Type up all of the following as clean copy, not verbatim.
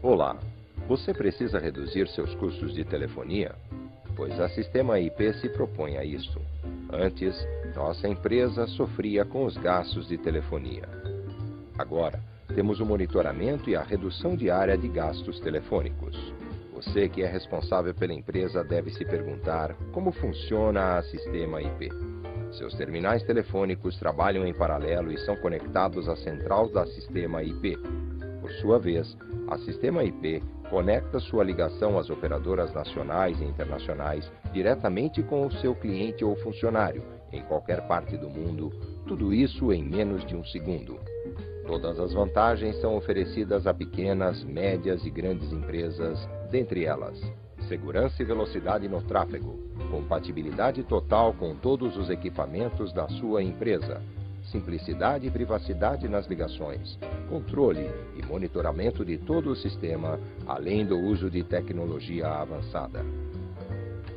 Olá, você precisa reduzir seus custos de telefonia? Pois a Sistema IP se propõe a isso. Antes, nossa empresa sofria com os gastos de telefonia. Agora, temos o monitoramento e a redução diária de gastos telefônicos. Você que é responsável pela empresa deve se perguntar como funciona a Sistema IP. Seus terminais telefônicos trabalham em paralelo e são conectados à central da Sistema IP. Por sua vez, a Sistema IP conecta sua ligação às operadoras nacionais e internacionais diretamente com o seu cliente ou funcionário, em qualquer parte do mundo, tudo isso em menos de um segundo. Todas as vantagens são oferecidas a pequenas, médias e grandes empresas, dentre elas: segurança e velocidade no tráfego, compatibilidade total com todos os equipamentos da sua empresa, simplicidade e privacidade nas ligações, controle e monitoramento de todo o sistema, além do uso de tecnologia avançada.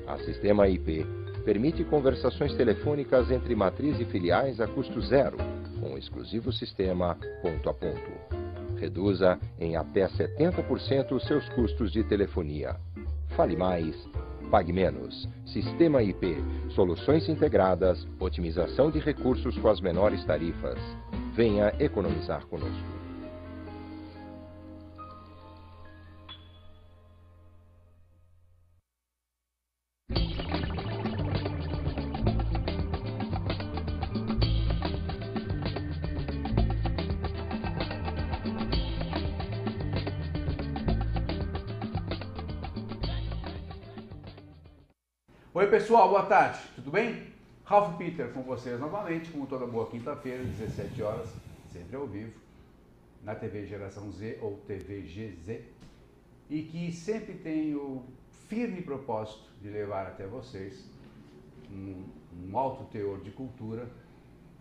A Sistema IP permite conversações telefônicas entre matriz e filiais a custo zero, com o exclusivo sistema ponto a ponto. Reduza em até 70% os seus custos de telefonia. Fale mais, pague menos. Sistema IP, soluções integradas, otimização de recursos com as menores tarifas. Venha economizar conosco. Oi pessoal, boa tarde, tudo bem? Ralph Peter com vocês novamente, como toda boa quinta-feira, 17 horas, sempre ao vivo, na TV Geração Z ou TV GZ, e que sempre tem o firme propósito de levar até vocês um alto teor de cultura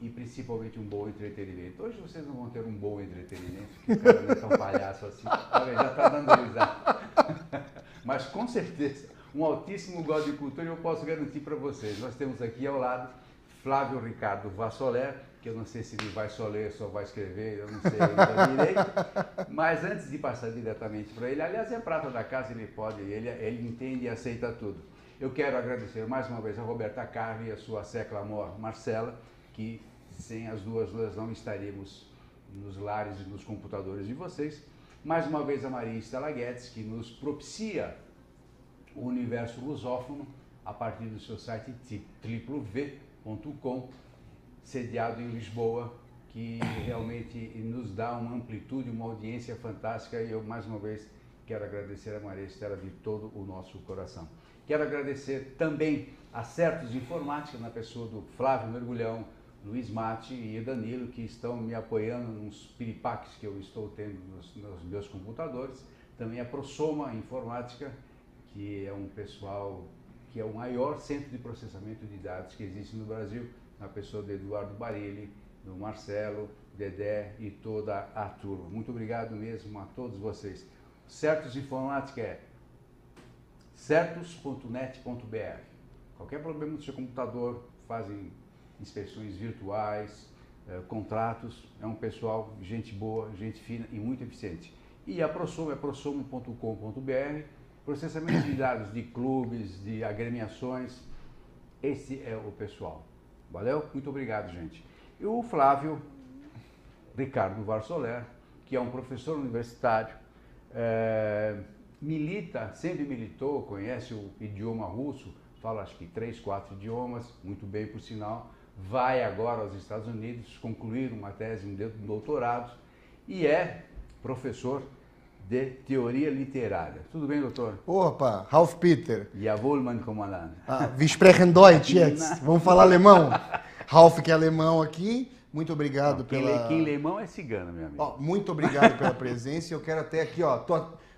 e principalmente um bom entretenimento. Hoje vocês não vão ter um bom entretenimento, porque o cara não é tão palhaço assim, olha, já está dando risada, mas com certeza um altíssimo grau de cultura eu posso garantir para vocês. Nós temos aqui ao lado Flávio Ricardo Vassoler, que eu não sei se ele vai só ler, só vai escrever, eu não sei ainda direito, mas antes de passar diretamente para ele, aliás é prata da casa, ele pode, ele entende e aceita tudo. Eu quero agradecer mais uma vez a Roberta Carli e a sua secla amor Marcela, que sem as duas nós não estaríamos nos lares e nos computadores de vocês. Mais uma vez a Maria Estela Guedes, que nos propicia o universo lusófono a partir do seu site www.v.com, sediado em Lisboa, que realmente nos dá uma amplitude, uma audiência fantástica, e eu mais uma vez quero agradecer a Maria Estela de todo o nosso coração. Quero agradecer também a Certos Informática, na pessoa do Flávio Mergulhão, Luiz Mate e Danilo, que estão me apoiando nos piripaques que eu estou tendo nos meus computadores. Também a ProSoma Informática, que é um pessoal que é o maior centro de processamento de dados que existe no Brasil, na pessoa do Eduardo Barilli, do Marcelo, Dedé e toda a turma. Muito obrigado mesmo a todos vocês. Certos Informática é certos.net.br. Qualquer problema do seu computador, fazem inspeções virtuais, contratos, é um pessoal, gente boa, gente fina e muito eficiente. E a ProSoma é prosomo.com.br, processamento de dados de clubes, de agremiações, esse é o pessoal. Valeu? Muito obrigado, gente. E o Flávio Ricardo Vassoler, que é um professor universitário, milita, sempre militou, conhece o idioma russo, fala acho que 3, 4 idiomas, muito bem por sinal, vai agora aos Estados Unidos concluir uma tese, um doutorado, e é professor de teoria literária. Tudo bem, doutor? Opa, Ralph Peter. Jawohl, mein Kommandant. Wir sprechen Deutsch jetzt. Vamos falar alemão? Ralph, que é alemão aqui, muito obrigado pela... Quem alemão é cigano, meu amigo. Muito obrigado pela presença. Eu quero até aqui,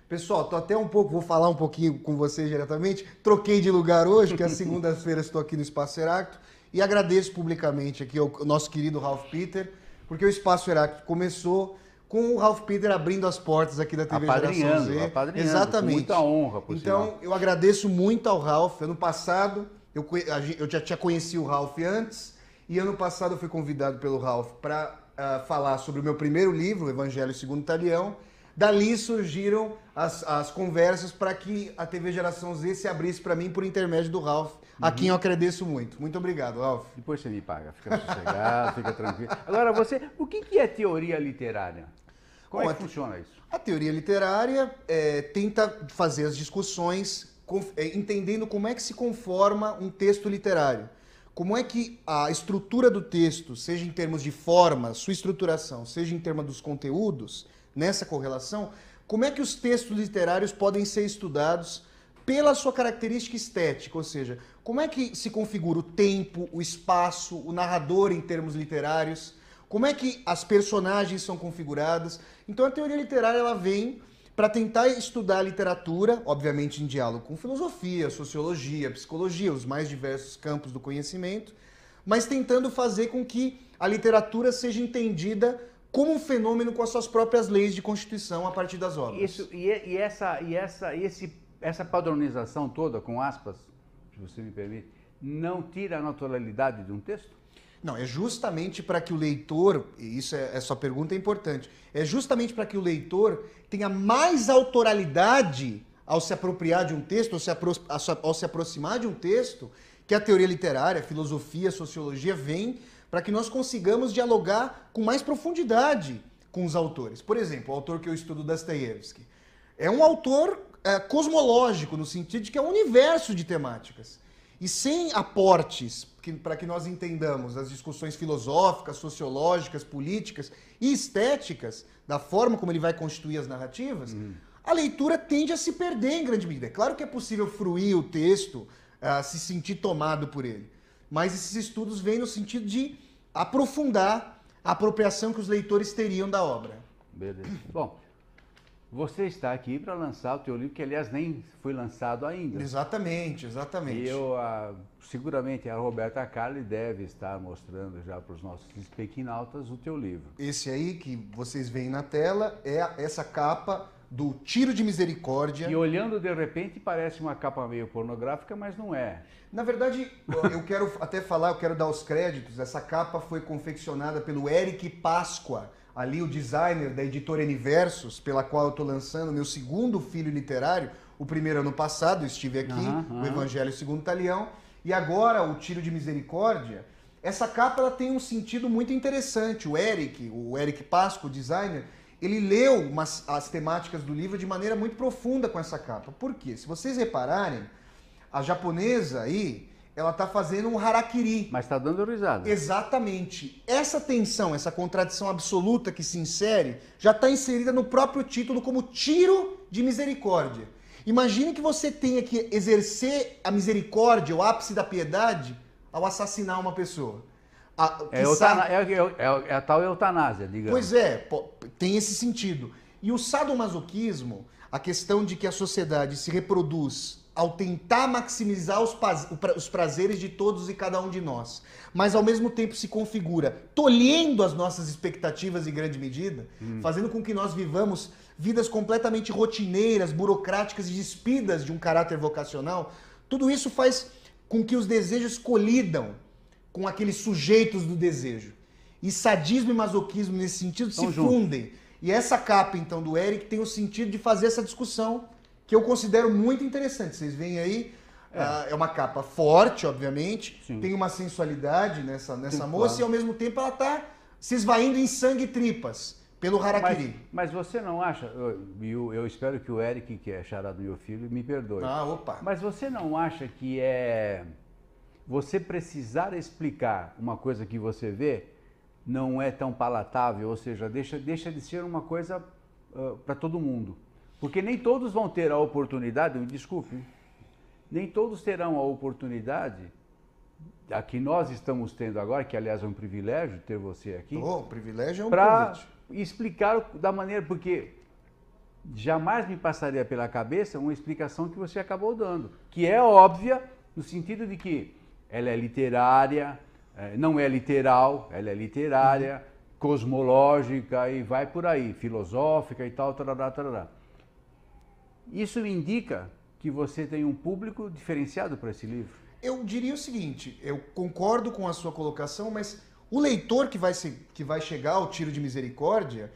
pessoal, tô até um pouco, vou falar um pouquinho com vocês diretamente. Troquei de lugar hoje, que às segundas-feiras estou aqui no Espaço Heráclito, e agradeço publicamente aqui ao nosso querido Ralph Peter, porque o Espaço Heráclito começou com o Ralph Peter abrindo as portas aqui da TV Geração Z. Exatamente. Com muita honra, por então, sinal. eu agradeço muito ao Ralph. Ano passado, eu já tinha conhecido o Ralph antes, e ano passado eu fui convidado pelo Ralph para falar sobre o meu primeiro livro, o Evangelho segundo Talião. Dali surgiram as conversas para que a TV Geração Z se abrisse para mim por intermédio do Ralph, a quem eu agradeço muito. Muito obrigado, Ralph. Depois você me paga, fica sossegado, fica tranquilo. Agora, o que é teoria literária? Como é que funciona isso? A teoria literária tenta fazer as discussões entendendo como é que se conforma um texto literário. Como é que a estrutura do texto, seja em termos de forma, sua estruturação, seja em termos dos conteúdos, nessa correlação, como é que os textos literários podem ser estudados pela sua característica estética, ou seja, como é que se configura o tempo, o espaço, o narrador em termos literários, como é que as personagens são configuradas. Então a teoria literária ela vem para tentar estudar a literatura, obviamente em diálogo com filosofia, sociologia, psicologia, os mais diversos campos do conhecimento, mas tentando fazer com que a literatura seja entendida como um fenômeno com as suas próprias leis de constituição a partir das obras. Essa padronização toda, com aspas, se você me permite, não tira a naturalidade de um texto? Não, é justamente para que o leitor, e isso sua pergunta é importante, é justamente para que o leitor tenha mais autoralidade ao se apropriar de um texto, ao se aproximar de um texto, que a teoria literária, a filosofia, a sociologia vem para que nós consigamos dialogar com mais profundidade com os autores. Por exemplo, o autor que eu estudo, Dostoiévski, é um autor cosmológico, no sentido de que é um universo de temáticas. E sem aportes para que nós entendamos as discussões filosóficas, sociológicas, políticas e estéticas, da forma como ele vai constituir as narrativas, a leitura tende a se perder em grande medida. É claro que é possível fruir o texto, se sentir tomado por ele, mas esses estudos vêm no sentido de aprofundar a apropriação que os leitores teriam da obra. Beleza. Bom, você está aqui para lançar o teu livro, que aliás nem foi lançado ainda. Exatamente, exatamente. E seguramente a Roberta Carli deve estar mostrando já para os nossos pequinautas o teu livro. Esse aí que vocês veem na tela é essa capa do Tiro de Misericórdia. E olhando de repente parece uma capa meio pornográfica, mas não é. Na verdade, eu quero até falar, eu quero dar os créditos. Essa capa foi confeccionada pelo Eric Páscoa, ali o designer da editora Universos, pela qual eu estou lançando meu segundo filho literário. O primeiro ano passado, eu estive aqui, o Evangelho Segundo Talião, e agora o Tiro de Misericórdia. Essa capa ela tem um sentido muito interessante. O Eric Páscoa, o designer, ele leu as temáticas do livro de maneira muito profunda com essa capa. Por quê? Se vocês repararem, a japonesa aí, ela está fazendo um harakiri. Mas está dando risada. Exatamente. Essa tensão, essa contradição absoluta que se insere, já está inserida no próprio título como Tiro de Misericórdia. Imagine que você tenha que exercer a misericórdia, o ápice da piedade, ao assassinar uma pessoa. É a tal eutanásia, digamos. Pois é, tem esse sentido. E o sadomasoquismo, a questão de que a sociedade se reproduz ao tentar maximizar os prazeres de todos e cada um de nós, mas ao mesmo tempo se configura tolhendo as nossas expectativas em grande medida, fazendo com que nós vivamos vidas completamente rotineiras, burocráticas e despidas de um caráter vocacional. Tudo isso faz com que os desejos colidam com aqueles sujeitos do desejo. E sadismo e masoquismo, nesse sentido, se fundem. E essa capa, então, do Eric tem o sentido de fazer essa discussão que eu considero muito interessante. Vocês veem aí, é uma capa forte, obviamente, tem uma sensualidade nessa moça, claro. E ao mesmo tempo ela está se esvaindo em sangue e tripas pelo harakiri. Mas você não acha, eu espero que o Eric, que é xará do meu filho, me perdoe. Opa. Mas você não acha que você precisar explicar uma coisa que você vê não é tão palatável, ou seja, deixa de ser uma coisa para todo mundo? Porque nem todos vão ter a oportunidade, me desculpe, nem todos terão a oportunidade, a que nós estamos tendo agora, que aliás é um privilégio ter você aqui. O privilégio é um convite. Para explicar da maneira, porque jamais me passaria pela cabeça uma explicação que você acabou dando, que é óbvia no sentido de que ela é literária, não é literal, ela é literária, cosmológica e vai por aí, filosófica e tal, tarará, tarará. Isso indica que você tem um público diferenciado para esse livro? Eu diria o seguinte, eu concordo com a sua colocação, mas o leitor que vai chegar ao Tiro de Misericórdia,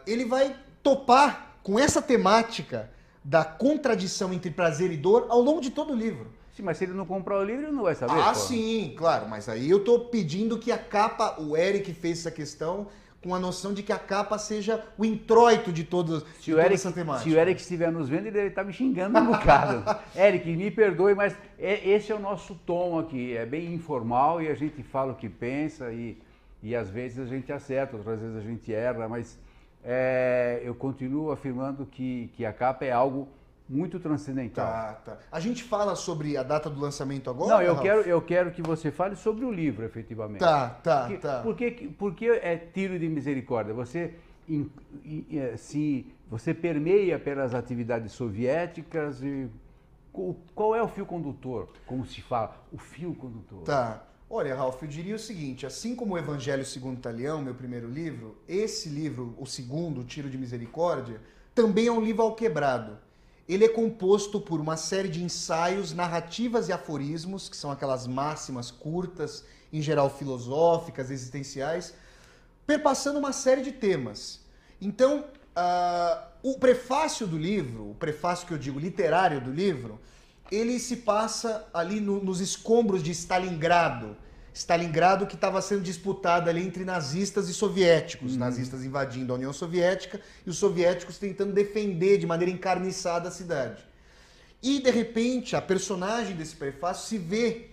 ele vai topar com essa temática da contradição entre prazer e dor ao longo de todo o livro. Sim, mas se ele não comprar o livro, ele não vai saber. Ah, pô. sim, claro, mas aí eu tô pedindo que a capa, o Eric fez essa questão com a noção de que a capa seja o introito de toda essa temática. Se o Eric estiver nos vendo, ele deve estar me xingando um bocado. Eric, me perdoe, mas esse é o nosso tom aqui. É bem informal e a gente fala o que pensa e às vezes a gente acerta, outras vezes a gente erra, mas eu continuo afirmando que a capa é algo muito transcendental. Tá. A gente fala sobre a data do lançamento agora? Não, eu quero que você fale sobre o livro, efetivamente. Tá. Por que é tiro de misericórdia? Você permeia pelas atividades soviéticas e qual é o fio condutor? Como se fala? O fio condutor. Tá. Olha, Ralf, eu diria o seguinte, assim como o Evangelho segundo Talião, meu primeiro livro, esse livro, o segundo, O Tiro de Misericórdia, também é um livro alquebrado. Ele é composto por uma série de ensaios, narrativas e aforismos, que são aquelas máximas curtas, em geral filosóficas, existenciais, perpassando uma série de temas. Então, o prefácio do livro, o prefácio que eu digo literário do livro, ele se passa ali nos escombros de Stalingrado. Stalingrado que estava sendo disputada ali entre nazistas e soviéticos. Nazistas invadindo a União Soviética e os soviéticos tentando defender de maneira encarniçada a cidade. E, de repente, a personagem desse prefácio se vê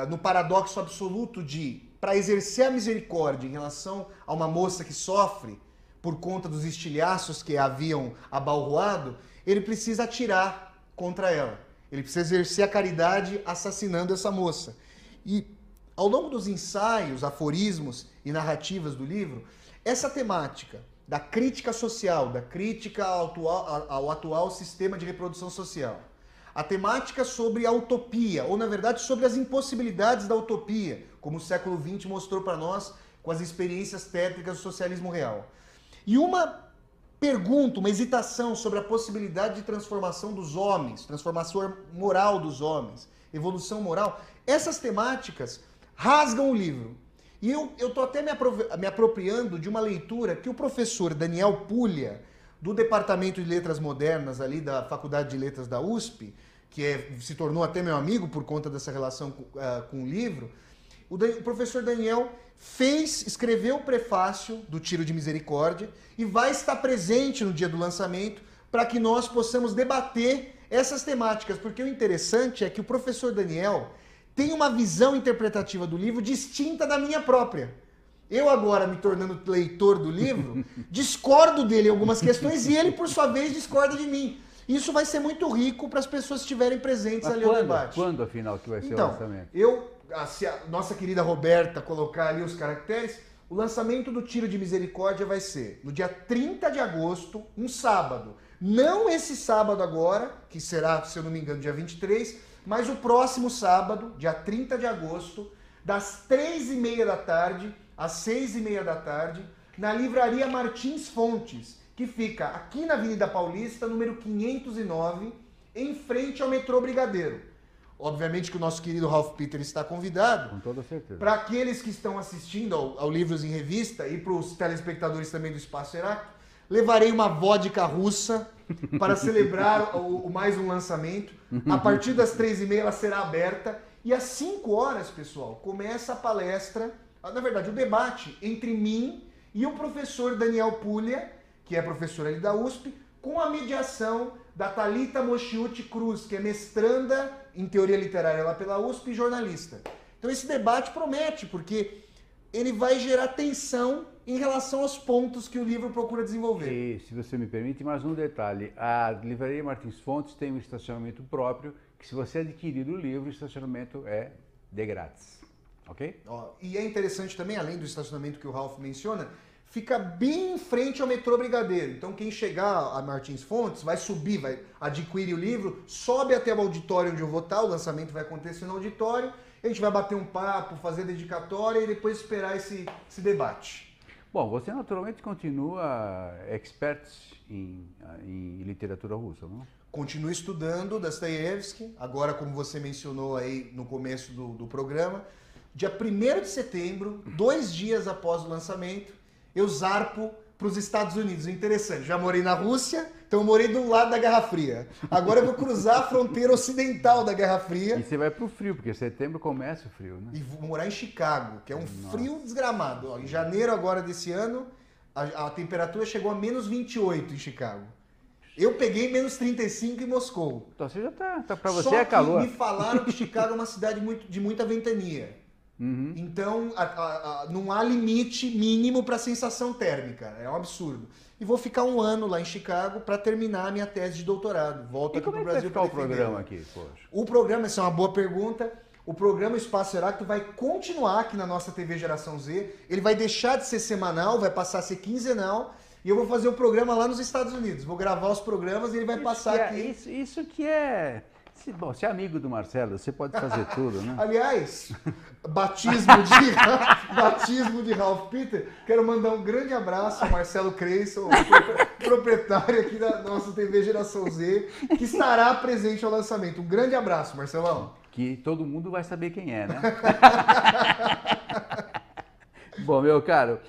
no paradoxo absoluto de, para exercer a misericórdia em relação a uma moça que sofre por conta dos estilhaços que a haviam abalroado, ele precisa atirar contra ela. Ele precisa exercer a caridade assassinando essa moça. E ao longo dos ensaios, aforismos e narrativas do livro, essa temática da crítica social, da crítica ao atual sistema de reprodução social, a temática sobre a utopia, ou na verdade sobre as impossibilidades da utopia, como o século XX mostrou para nós com as experiências tétricas do socialismo real. E uma pergunta, uma hesitação sobre a possibilidade de transformação dos homens, transformação moral dos homens, evolução moral, essas temáticas rasgam o livro. E eu estou até me apropriando de uma leitura que o professor Daniel Puglia, do Departamento de Letras Modernas ali da Faculdade de Letras da USP, que se tornou até meu amigo por conta dessa relação com o livro, o professor Daniel escreveu o prefácio do Tiro de Misericórdia e vai estar presente no dia do lançamento para que nós possamos debater essas temáticas, porque o interessante é que o professor Daniel tem uma visão interpretativa do livro distinta da minha própria. Eu agora, me tornando leitor do livro, discordo dele em algumas questões e ele, por sua vez, discorda de mim. Isso vai ser muito rico para as pessoas que estiverem presentes ali no debate. Quando, afinal, que vai ser o lançamento? Se a nossa querida Roberta colocar ali os caracteres, o lançamento do Tiro de Misericórdia vai ser no dia 30 de agosto, um sábado. Não esse sábado agora, que será, se eu não me engano, dia 23, mas o próximo sábado, dia 30 de agosto, das 3h30 da tarde às 6h30 da tarde, na Livraria Martins Fontes, que fica aqui na Avenida Paulista, número 509, em frente ao metrô Brigadeiro. Obviamente que o nosso querido Ralf Peter está convidado. Com toda certeza. Para aqueles que estão assistindo ao Livros em Revista e para os telespectadores também do Espaço Heráclito, levarei uma vodka russa para celebrar mais um lançamento. A partir das 3h30 ela será aberta e às 5 horas, pessoal, começa a palestra, na verdade o debate entre mim e o professor Daniel Puglia, que é professor ali da USP, com a mediação da Thalita Mochiuti Cruz, que é mestranda em teoria literária lá pela USP e jornalista. Então esse debate promete, porque ele vai gerar tensão em relação aos pontos que o livro procura desenvolver. E, se você me permite, mais um detalhe. A Livraria Martins Fontes tem um estacionamento próprio, que se você adquirir o livro, o estacionamento é de grátis. Ok? E é interessante também, além do estacionamento que o Ralf menciona, fica bem em frente ao metrô Brigadeiro. Então quem chegar a Martins Fontes vai subir, vai adquirir o livro, sobe até o auditório onde eu vou estar, o lançamento vai acontecer no auditório, a gente vai bater um papo, fazer a dedicatória e depois esperar esse debate. Bom, você naturalmente continua expert em literatura russa, não? Continuo estudando Dostoiévski, agora como você mencionou aí no começo do programa, dia 1º de setembro, 2 dias após o lançamento, eu zarpo para os Estados Unidos. Interessante, já morei na Rússia, então eu morei do lado da Guerra Fria. Agora eu vou cruzar a fronteira ocidental da Guerra Fria. E você vai pro frio, porque setembro começa o frio, né? E vou morar em Chicago, que é um frio desgramado. Ó, em janeiro agora desse ano, a temperatura chegou a menos 28 em Chicago. Eu peguei menos 35 em Moscou. Então você já tá para você Só é calor. que me falaram que Chicago é uma cidade de muita ventania. Uhum. Então, não há limite mínimo para a sensação térmica. É um absurdo. E vou ficar um ano lá em Chicago para terminar a minha tese de doutorado. Volto aqui para o Brasil para defender. Como é que vai ficar o programa aqui, poxa? O programa, essa é uma boa pergunta. O programa Espaço Heráclito vai continuar aqui na nossa TV Geração Z. Ele vai deixar de ser semanal, vai passar a ser quinzenal. E eu vou fazer o programa lá nos Estados Unidos. Vou gravar os programas e ele vai passar aqui. Isso que é... Bom, você é amigo do Marcelo, você pode fazer tudo, né? Aliás, batismo de Ralph Peter, quero mandar um grande abraço ao Marcelo Creyson, proprietário aqui da nossa TV Geração Z, que estará presente ao lançamento. Um grande abraço, Marcelão. Que todo mundo vai saber quem é, né? Bom, meu caro,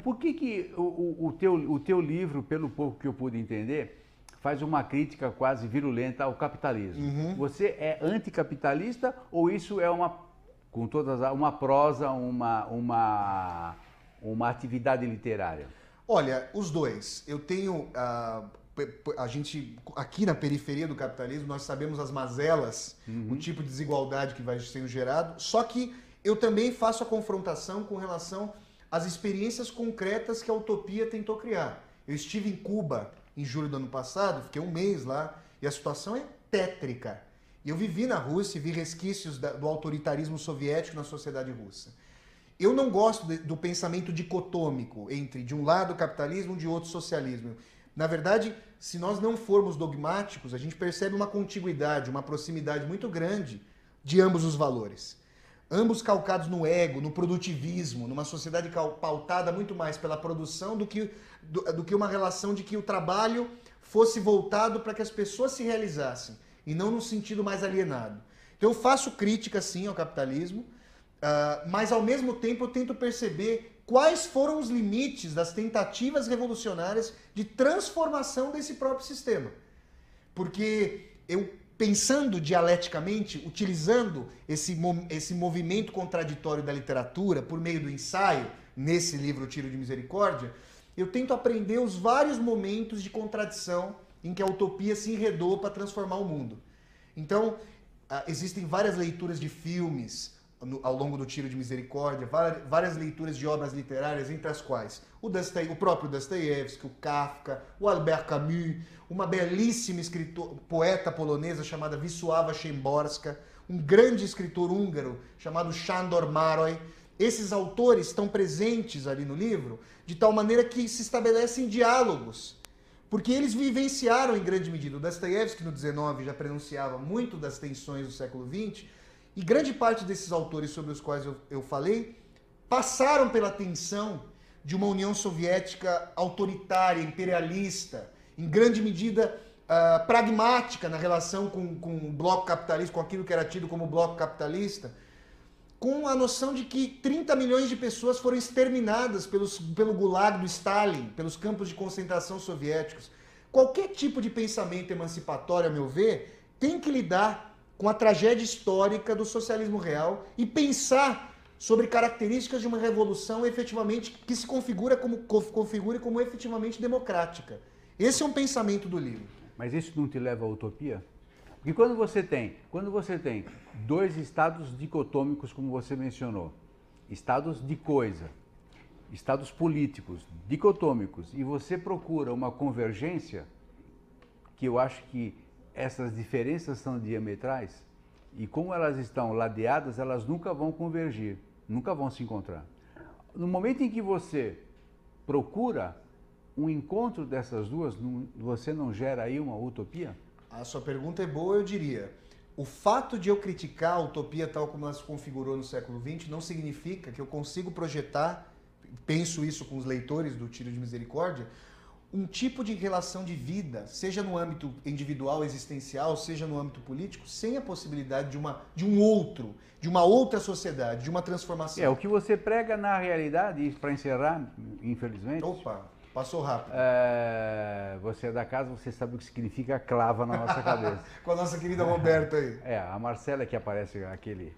por que o teu livro, pelo pouco que eu pude entender, faz uma crítica quase virulenta ao capitalismo? Uhum. Você é anticapitalista ou isso é uma prosa, uma atividade literária? Olha, os dois. Eu tenho... a gente, aqui na periferia do capitalismo, nós sabemos as mazelas, o tipo de desigualdade que vai sendo gerado, só que eu também faço a confrontação com relação às experiências concretas que a utopia tentou criar. Eu estive em Cuba em julho do ano passado, fiquei um mês lá, e a situação é tétrica. E eu vivi na Rússia e vi resquícios do autoritarismo soviético na sociedade russa. Eu não gosto do pensamento dicotômico entre, de um lado, o capitalismo e de outro, socialismo. Na verdade, se nós não formos dogmáticos, a gente percebe uma contiguidade, uma proximidade muito grande de ambos os valores. Ambos calcados no ego, no produtivismo, numa sociedade pautada muito mais pela produção do que uma relação de que o trabalho fosse voltado para que as pessoas se realizassem, e não num sentido mais alienado. Então eu faço crítica, sim, ao capitalismo, mas ao mesmo tempo eu tento perceber quais foram os limites das tentativas revolucionárias de transformação desse próprio sistema. Porque eu, pensando dialeticamente, utilizando esse movimento contraditório da literatura por meio do ensaio, nesse livro O Tiro de Misericórdia, eu tento aprender os vários momentos de contradição em que a utopia se enredou para transformar o mundo. Então, existem várias leituras de filmes ao longo do Tiro de Misericórdia, várias leituras de obras literárias, entre as quais o próprio Dostoiévski, o Kafka, o Albert Camus, uma belíssima poeta polonesa chamada Wisława Szymborska, um grande escritor húngaro chamado Sándor Márai. Esses autores estão presentes ali no livro de tal maneira que se estabelecem diálogos, porque eles vivenciaram em grande medida. O Dostoiévski, no 19, já pronunciava muito das tensões do século XX, e grande parte desses autores sobre os quais eu falei passaram pela tensão de uma União Soviética autoritária, imperialista, em grande medida pragmática na relação com o bloco capitalista, com aquilo que era tido como bloco capitalista, com a noção de que 30 milhões de pessoas foram exterminadas pelo Gulag do Stalin, pelos campos de concentração soviéticos. Qualquer tipo de pensamento emancipatório, a meu ver, tem que lidar com a tragédia histórica do socialismo real e pensar sobre características de uma revolução efetivamente que se configure como efetivamente democrática. Esse é um pensamento do livro. Mas isso não te leva à utopia? Porque quando você tem dois estados dicotômicos, como você mencionou, estados de coisa, estados políticos dicotômicos, e você procura uma convergência, que eu acho que essas diferenças são diametrais, e como elas estão ladeadas, elas nunca vão convergir, nunca vão se encontrar. No momento em que você procura um encontro dessas duas, você não gera aí uma utopia? A sua pergunta é boa, eu diria. O fato de eu criticar a utopia tal como ela se configurou no século XX não significa que eu consigo projetar, penso isso com os leitores do Tiro de Misericórdia, um tipo de relação de vida, seja no âmbito individual, existencial, seja no âmbito político, sem a possibilidade de uma outra sociedade, de uma transformação. O que você prega na realidade, e para encerrar, infelizmente... Opa! Passou rápido. Você é da casa, você sabe o que significa clava na nossa cabeça. Com a nossa querida Roberta aí. A Marcela que aparece, aquele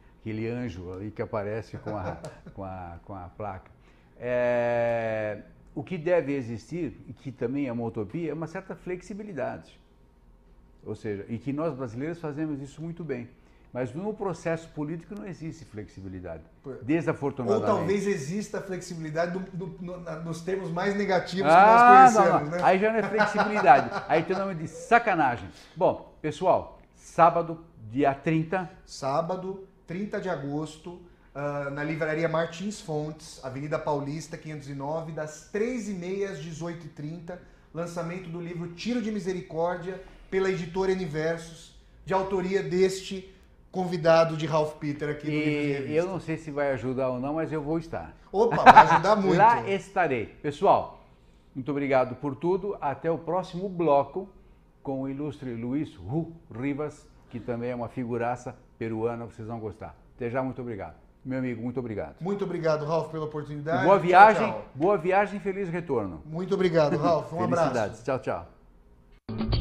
anjo ali que aparece com a placa. O que deve existir, e que também é uma utopia, é uma certa flexibilidade. Ou seja, e que nós brasileiros fazemos isso muito bem. Mas no processo político não existe flexibilidade, desafortunadamente. Ou talvez exista flexibilidade nos termos mais negativos que nós conhecemos, não. né? Aí já não é flexibilidade, aí tem o nome de sacanagem. Bom, pessoal, sábado, dia 30. Sábado, 30 de agosto, na livraria Martins Fontes, Avenida Paulista, 509, das 13h30 às 18h30, lançamento do livro Tiro de Misericórdia, pela editora Universos, de autoria deste convidado de Ralph Peter aqui no Livro de Revista. Eu não sei se vai ajudar ou não, mas eu vou estar. Opa, vai ajudar muito. Lá estarei. Pessoal, muito obrigado por tudo. Até o próximo bloco com o ilustre Luiz Rivas, que também é uma figuraça peruana, vocês vão gostar. Até já, muito obrigado. Meu amigo, muito obrigado. Muito obrigado, Ralph, pela oportunidade. Boa viagem, tchau, tchau. boa viagem e feliz retorno. Muito obrigado, Ralph. Um abraço. Felicidades. Tchau, tchau.